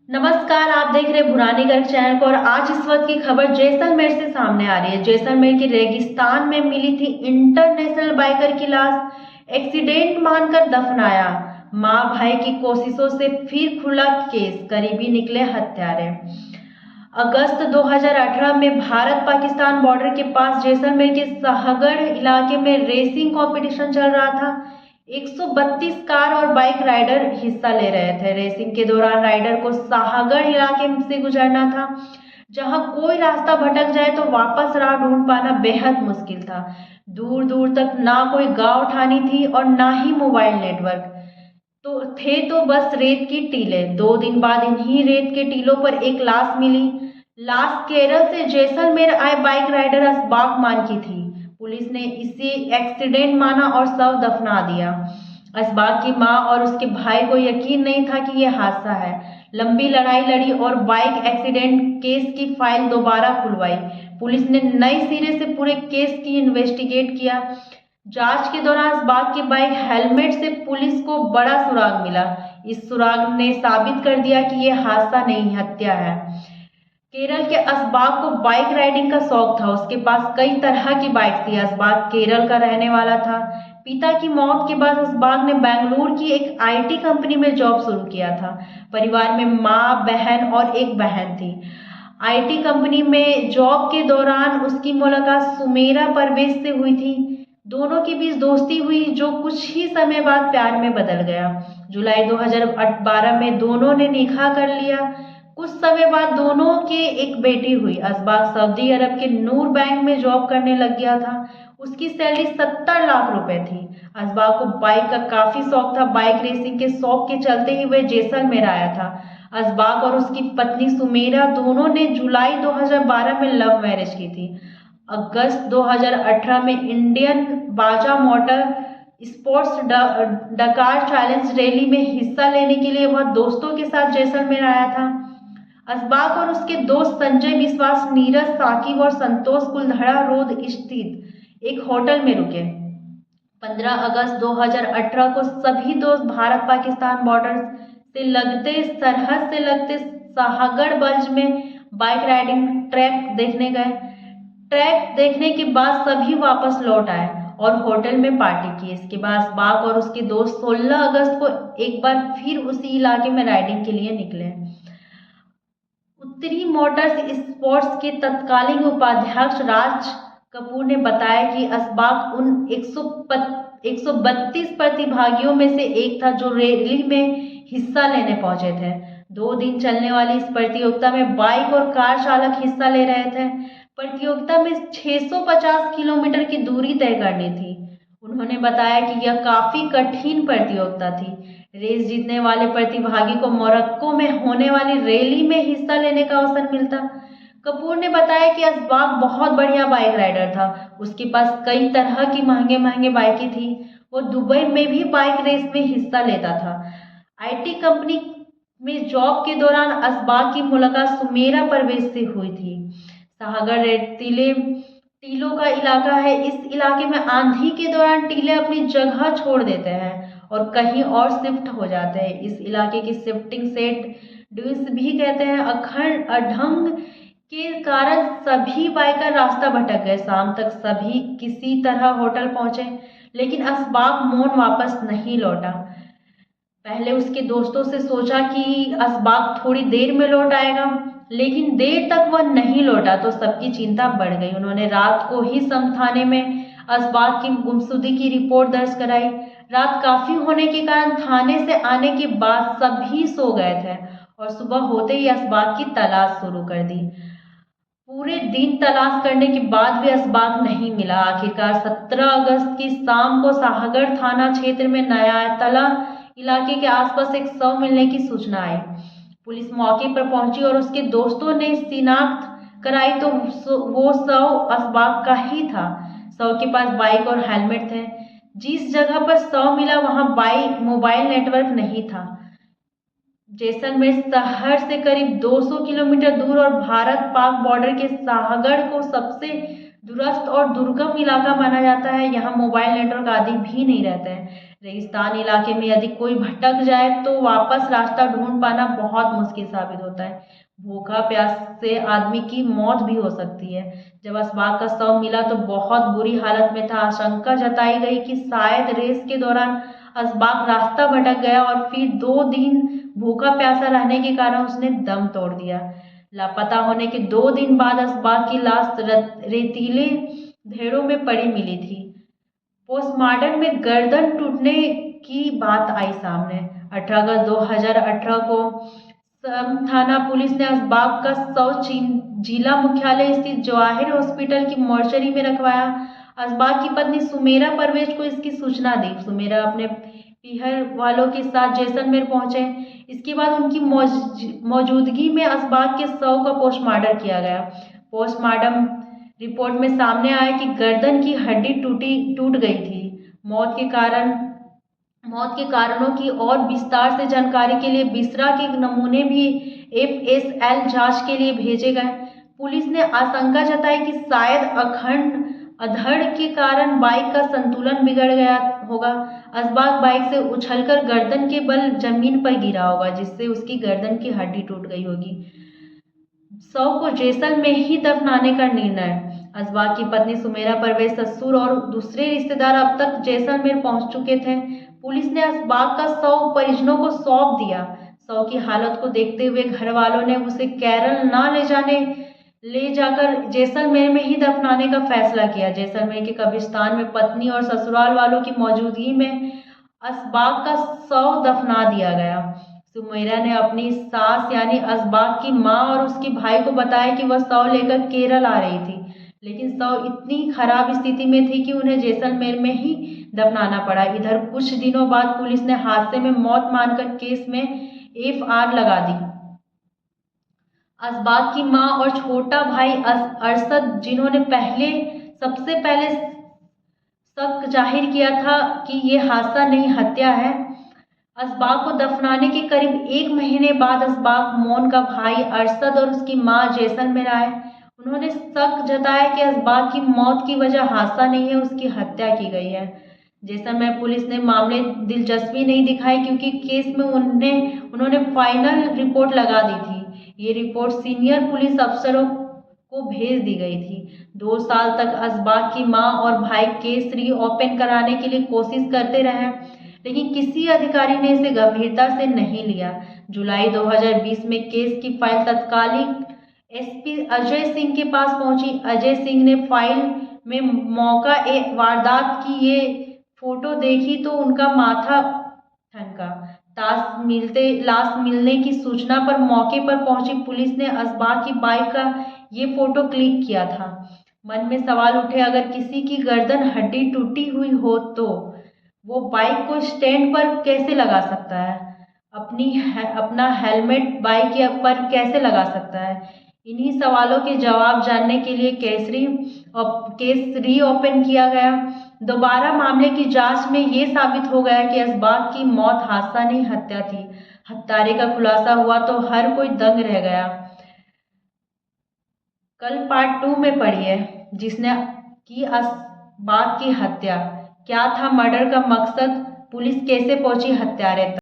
नमस्कार, आप देख रहे हैं भुरानी गर्ग चैनल को। और आज इस वक्त की खबर जैसलमेर से सामने आ रही है। जैसलमेर के रेगिस्तान में मिली थी इंटरनेशनल बाइकर की लाश। एक्सीडेंट मानकर दफनाया। मां भाई की कोशिशों से फिर खुला केस, करीबी निकले हत्यारे। अगस्त 2018 में भारत पाकिस्तान बॉर्डर के पास जैसलमेर के शाहगढ़ इलाके में रेसिंग कंपटीशन चल रहा था। 132 कार और बाइक राइडर हिस्सा ले रहे थे। रेसिंग के दौरान राइडर को शाहगढ़ इलाके से गुजरना था, जहां कोई रास्ता भटक जाए तो वापस राह ढूंढ पाना बेहद मुश्किल था। दूर दूर तक ना कोई गांव ठानी थी और ना ही मोबाइल नेटवर्क तो बस रेत की टीलें। 2 दिन बाद इन्हीं रेत के टीलों पर एक लाश मिली। लाश केरल से जैसलमेर आए बाइक राइडर असबाक मान की थी। पुलिस ने इसे एक्सीडेंट माना और शव दफना दिया। असबाक की मां और उसके भाई को यकीन नहीं था कि यह हादसा है। लंबी लड़ाई लड़ी और बाइक एक्सीडेंट केस की फाइल दोबारा खुलवाई। पुलिस ने नए सिरे से पूरे केस की इन्वेस्टिगेट किया। जांच के दौरान असबाक की बाइक हेलमेट से पुलिस को बड़ा सुराग मिला। इस सुराग ने साबित कर दिया कि यह हादसा नहीं, हत्या है। केरल के असबाक को बाइक राइडिंग का शौक था। उसके पास कई तरह की बाइक थी। असबाक केरल का रहने वाला था। पिता की मौत के बाद असबाक ने बेंगलुरु की एक आईटी कंपनी में जॉब शुरू किया था। परिवार में माँ, बहन और एक बहन थी। आईटी कंपनी में जॉब के दौरान उसकी मुलाकात सुमेरा परवेज से हुई थी। दोनों के बीच दोस्ती हुई, जो कुछ ही समय बाद प्यार में बदल गया। जुलाई 2012 में दोनों ने निकाह कर लिया। कुछ समय बाद दोनों के एक बेटी हुई। असबाक सऊदी अरब के नूर बैंक में जॉब करने लग गया था। उसकी सैलरी 70 लाख रुपए थी। असबाक को बाइक का काफी शौक था। बाइक रेसिंग के शौक के चलते ही वह जैसलमेर आया था। असबाक और उसकी पत्नी सुमेरा दोनों ने जुलाई 2012 में लव मैरिज की थी। अगस्त 2018 में इंडियन बाजा मोटर स्पोर्ट्स डकार चैलेंज रैली में हिस्सा लेने के लिए वह दोस्तों के साथ जैसलमेर आया था। असबाक और उसके दोस्त संजय विश्वास, नीरज, साकिब और संतोष कुलधड़ा रोड स्थित एक होटल में रुके। 15 अगस्त 2018 को सभी दोस्त भारत पाकिस्तान बॉर्डर से लगते सरहद से लगते शाहगढ़ बल्ज में बाइक राइडिंग ट्रैक देखने गए। ट्रैक देखने के बाद सभी वापस लौट आए और होटल में पार्टी की। इसके बाद असबाक और उसके दोस्त 16 अगस्त को एक बार फिर उसी इलाके में राइडिंग के लिए निकले। उत्तरी मोटर्स स्पोर्ट्स के तत्कालीन उपाध्यक्ष राज कपूर ने बताया कि असबाक उन 132 प्रतिभागियों में से एक था जो रैली में हिस्सा लेने पहुंचे थे। 2 दिन चलने वाली इस प्रतियोगिता में बाइक और कार चालक हिस्सा ले रहे थे। प्रतियोगिता में 650 किलोमीटर की दूरी तय करनी थी। उन्होंने बताया कि यह काफी कठिन प्रतियोगिता थी। रेस जीतने वाले प्रतिभागी को मोरक्को में होने वाली रैली में हिस्सा लेने का अवसर मिलता। कपूर ने बताया कि असबाक बहुत बढ़िया बाइक राइडर था। उसके पास कई तरह की महंगे महंगे बाइकें थी। वो दुबई में भी बाइक रेस में हिस्सा लेता था। आईटी कंपनी में जॉब के दौरान असबाक की मुलाकात सुमेरा परवेज से हुई थी। शाहगढ़ टीलों का इलाका है। इस इलाके में आंधी के दौरान टीले अपनी जगह छोड़ देते हैं और कहीं और शिफ्ट हो जाते हैं। इस इलाके की शिफ्टिंग सेट ड्यूस भी कहते हैं। अखंड अढंग के कारण सभी बाइकर रास्ता भटक गए। शाम तक सभी किसी तरह होटल पहुंचे, लेकिन असबाक मोन वापस नहीं लौटा। पहले उसके दोस्तों से सोचा कि असबाक थोड़ी देर में लौट आएगा, लेकिन देर तक वह नहीं लौटा तो सबकी चिंता बढ़ गई। उन्होंने रात को ही सम थाने में असबाक की गुमशुदगी की रिपोर्ट दर्ज कराई। रात काफी होने के कारण थाने से आने के बाद सभी सो गए थे और सुबह होते ही असबाक की तलाश शुरू कर दी। पूरे दिन तलाश करने के बाद भी असबाक नहीं मिला। आखिरकार 17 अगस्त की शाम को शाहगढ़ थाना क्षेत्र में नयातला इलाके के आसपास एक शव मिलने की सूचना आई। पुलिस मौके पर पहुंची और उसके दोस्तों ने शिनाख्त कराई तो वो शव असबाक का ही था। शव के पास बाइक और हेलमेट थे। जिस जगह पर शव मिला वहां मोबाइल नेटवर्क नहीं था। जैसलमेर शहर से करीब 200 किलोमीटर दूर और भारत पाक बॉर्डर के शाहगढ़ को सबसे दूरस्थ और दुर्गम इलाका माना जाता है। यहाँ मोबाइल नेटवर्क आदि भी नहीं रहते हैं। रेगिस्तान इलाके में यदि कोई भटक जाए तो वापस रास्ता ढूंढ पाना बहुत मुश्किल साबित होता है। भूखा प्यास से आदमी की मौत भी हो सकती है। जब असबाग का शव मिला तो बहुत बुरी हालत में था। आशंका जताई गई कि शायद रेस के दौरान असबाग रास्ता भटक गया और फिर 2 दिन भूखा प्यासा रहने के कारण उसने दम तोड़ दिया। लापता होने के 2 दिन बाद असबाग की लाश रेतीले ढेरों में पड़ी मिली थी। पोस्टमार्टम में गर्दन टूटने की बात आई सामने। 18 अगस्त 2018 को थाना पुलिस ने असबाग का शव जिला मुख्यालय स्थित जवाहिर हॉस्पिटल की मोर्चरी में रखवाया। असबाग की पत्नी सुमेरा परवेज को इसकी सूचना दी। सुमेरा अपने पीहर वालों के साथ जैसलमेर पहुंचे। इसके बाद उनकी मौजूदगी में असबाग के शव का पोस्टमार्टम किया गया। पोस्टमार्टम रिपोर्ट में सामने आया कि गर्दन की हड्डी टूट गई थी। मौत के कारणों की और विस्तार से जानकारी के लिए बिसरा के नमूने भी FSL जांच के लिए भेजे गए। पुलिस ने आशंका जताई कि शायद अखंड अधड़ के कारण बाइक का संतुलन बिगड़ गया होगा। असबाग बाइक से उछलकर गर्दन के बल जमीन पर गिरा होगा, जिससे उसकी गर्दन की हड्डी टूट गई होगी। शव को जैसलमेर में ही दफनाने का निर्णय। असबाग की पत्नी सुमेरा परवेज, ससुर और दूसरे रिश्तेदार अब तक जैसलमेर पहुंच चुके थे। पुलिस ने असबाग का शव परिजनों को सौंप दिया। शव की हालत को देखते हुए घर वालों ने उसे केरल ले जाकर जैसलमेर में ही दफनाने का फैसला किया। जैसलमेर के कब्रिस्तान में पत्नी और ससुराल वालों की मौजूदगी में असबाग का शव दफना दिया गया। सुमेरा ने अपनी सास यानी असबाग की मां और उसके भाई को बताया कि वह शव लेकर केरल आ रही थी, लेकिन शव इतनी खराब स्थिति में थी कि उन्हें जैसलमेर में ही दफनाना पड़ा। इधर कुछ दिनों बाद पुलिस ने हादसे में मौत मानकर केस में FR लगा दी। असबाग की मां और छोटा भाई अरशद, जिन्होंने सबसे पहले शक जाहिर किया था कि ये हादसा नहीं हत्या है। असबाग को दफनाने के करीब 1 महीने बाद असबाग मोन का भाई अरशद और उसकी मां जैसलमेर आए। उन्होंने शक जताया कि असबाग की मौत की वजह हादसा नहीं है, उसकी हत्या की गई है। जैसलमेर पुलिस ने मामले दिलचस्पी नहीं दिखाई क्योंकि केस में उन्होंने फाइनल रिपोर्ट लगा दी थी। ये रिपोर्ट सीनियर पुलिस अफसरों को भेज दी गई थी। 2 साल तक असबाग की मां और भाई केस रीओपन कराने के लिए कोशिश करते रहे, लेकिन किसी अधिकारी ने इसे गंभीरता से नहीं लिया। जुलाई 2020 में केस की फाइल तत्कालीन SP अजय सिंह के पास पहुंची। अजय सिंह ने फाइल में मौका वारदात की ये फोटो देखी तो उनका माथा ठनका। लाश मिलने की सूचना पर मौके पर पहुंची पुलिस ने असबाग की बाइक का ये फोटो क्लिक किया था। मन में सवाल उठे, अगर किसी की गर्दन हड्डी टूटी हुई हो तो वो बाइक को स्टैंड पर कैसे लगा सकता है? अपना हेलमेट बाइक पर कैसे लगा सकता है? इन्हीं सवालों के जवाब जानने के लिए केस रीओपन किया गया। दोबारा मामले की जांच में ये साबित हो गया कि असबाग की मौत हादसा नहीं हत्या थी। हत्यारे का खुलासा हुआ तो हर कोई दंग रह गया। कल पार्ट 2 में पढ़िए, जिसने की असबाग की हत्या। क्या था मर्डर का मकसद? पुलिस कैसे पहुंची हत्यारे तक?